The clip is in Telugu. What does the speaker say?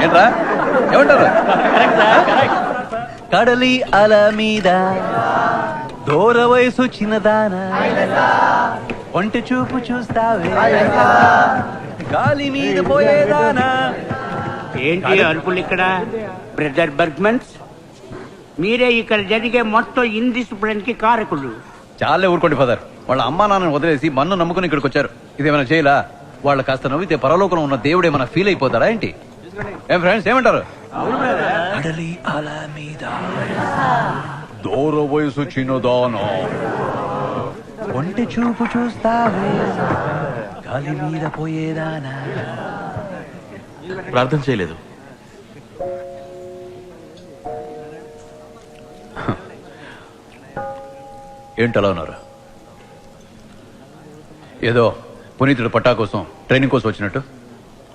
ఏంట్రా ఏమంటారు? కడలి అల మీద దూర వయసు చిన్నదాన ఒంటి చూపు చూస్తావే గాలి మీద పోయేదానా. ఏంటి అరుపులు ఇక్కడ? బ్రదర్ బర్గ్మన్స్, మీరే ఇక్కడ జరిగే మొత్తం ఇండిసిప్లిన్ కి కారకులు. చాలే ఊరుకోండి ఫాదర్. వాళ్ళ అమ్మా నాన్నని వదిలేసి మన్ను నమ్ముకుని ఇక్కడికి వచ్చారు. ఇదేమైనా చేయలా? వాళ్ళ కాస్త నవ్వితే పరలోకంలో ఉన్న దేవుడు ఏమైనా ఫీల్ అయిపోతారా ఏంటి? ఏం ఫ్రెండ్స్ ఏమంటారు? కడలి అల మీద దూర వయసు చిన్నదానా ఒంటి చూపు చూస్తావే గాలి మీద పోయేదానా. ప్రార్థన చేయలేదు. ఏంటలా ఉన్నారు? ఏదో పునీతుడు పట్టా కోసం ట్రైనింగ్ కోసం వచ్చినట్టు.